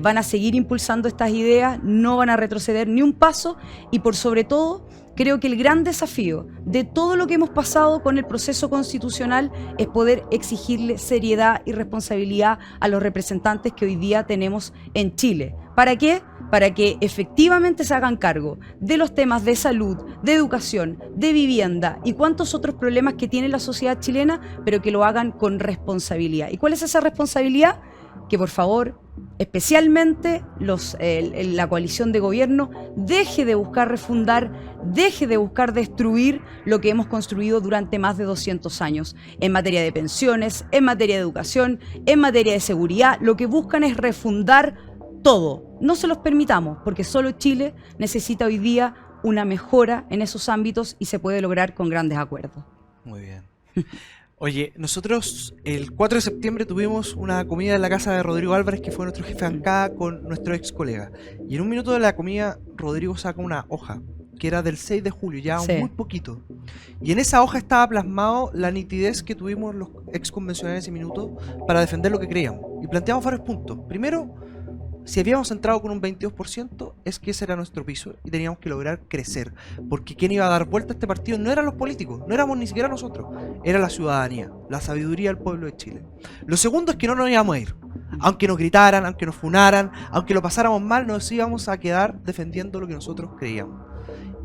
Van a seguir impulsando estas ideas, no van a retroceder ni un paso y por sobre todo, creo que el gran desafío de todo lo que hemos pasado con el proceso constitucional es poder exigirle seriedad y responsabilidad a los representantes que hoy día tenemos en Chile. ¿Para qué? Para que efectivamente se hagan cargo de los temas de salud, de educación, de vivienda y cuantos otros problemas que tiene la sociedad chilena, pero que lo hagan con responsabilidad. ¿Y cuál es esa responsabilidad? Que por favor, especialmente la coalición de gobierno, deje de buscar refundar, deje de buscar destruir lo que hemos construido durante más de 200 años. En materia de pensiones, en materia de educación, en materia de seguridad, lo que buscan es refundar todo. No se los permitamos, porque solo Chile necesita hoy día una mejora en esos ámbitos y se puede lograr con grandes acuerdos. Muy bien. Oye, nosotros el 4 de septiembre tuvimos una comida en la casa de Rodrigo Álvarez, que fue nuestro jefe de bancada, con nuestro ex colega. Y en un minuto de la comida, Rodrigo saca una hoja, que era del 6 de julio, ya Sí. muy poquito. Y en esa hoja estaba plasmado la nitidez que tuvimos los ex convencionales en ese minuto para defender lo que creíamos. Y planteamos varios puntos. Primero, si habíamos entrado con un 22%, es que ese era nuestro piso y teníamos que lograr crecer. Porque quien iba a dar vuelta a este partido no eran los políticos, no éramos ni siquiera nosotros, era la ciudadanía, la sabiduría del pueblo de Chile. Lo segundo es que no nos íbamos a ir. Aunque nos gritaran, aunque nos funaran, aunque lo pasáramos mal, nos íbamos a quedar defendiendo lo que nosotros creíamos.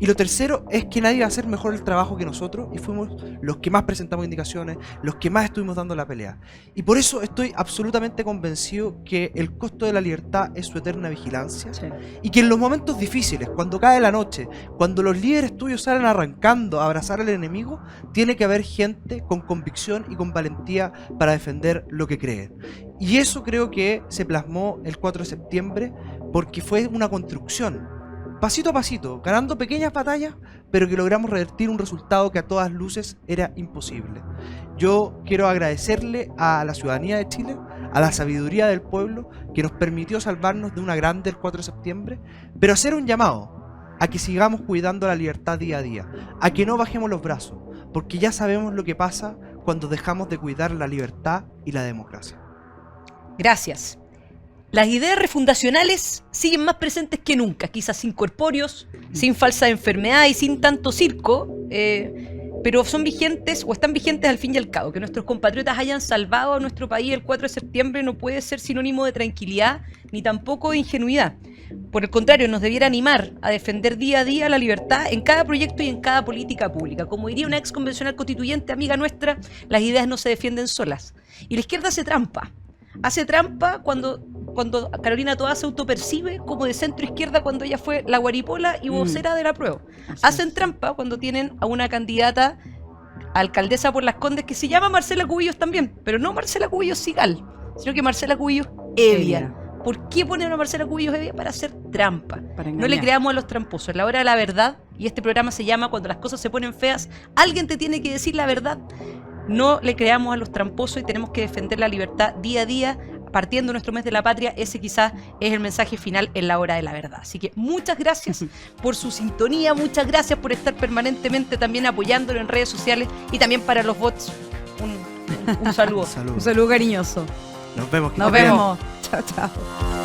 Y lo tercero es que nadie iba a hacer mejor el trabajo que nosotros y fuimos los que más presentamos indicaciones, los que más estuvimos dando la pelea. Y por eso estoy absolutamente convencido que el costo de la libertad es su eterna vigilancia. Sí. Y que en los momentos difíciles, cuando cae la noche, cuando los líderes tuyos salen arrancando a abrazar al enemigo, tiene que haber gente con convicción y con valentía para defender lo que creen. Y eso creo que se plasmó el 4 de septiembre porque fue una construcción. Pasito a pasito, ganando pequeñas batallas, pero que logramos revertir un resultado que a todas luces era imposible. Yo quiero agradecerle a la ciudadanía de Chile, a la sabiduría del pueblo, que nos permitió salvarnos de una grande el 4 de septiembre, pero hacer un llamado a que sigamos cuidando la libertad día a día, a que no bajemos los brazos, porque ya sabemos lo que pasa cuando dejamos de cuidar la libertad y la democracia. Gracias. Las ideas refundacionales siguen más presentes que nunca, quizás sin corpóreos, sin falsa enfermedad y sin tanto circo, pero son vigentes o están vigentes al fin y al cabo. Que nuestros compatriotas hayan salvado a nuestro país el 4 de septiembre no puede ser sinónimo de tranquilidad ni tampoco de ingenuidad. Por el contrario, nos debiera animar a defender día a día la libertad en cada proyecto y en cada política pública. Como diría una ex convencional constituyente amiga nuestra, las ideas no se defienden solas. Y la izquierda hace trampa. Hace trampa cuando Carolina Toá se autopercibe como de centro izquierda cuando ella fue la guaripola y vocera de la prueba. Hacen trampa cuando tienen a una candidata a alcaldesa por Las Condes que se llama Marcela Cubillos también, pero no Marcela Cubillos Sigal, sino que Marcela Cubillos Evia. ¿Por qué ponen a Marcela Cubillos Evia? Para hacer trampa. No le creamos a los tramposos. En la hora de la verdad, y este programa se llama Cuando las cosas se ponen feas, alguien te tiene que decir la verdad. No le creamos a los tramposos y tenemos que defender la libertad día a día, partiendo de nuestro mes de la patria. Ese quizás es el mensaje final en la hora de la verdad. Así que muchas gracias por su sintonía, muchas gracias por estar permanentemente también apoyándolo en redes sociales y también para los bots. Un saludo. Un saludo cariñoso. Nos vemos. Nos vemos. Chao, chao.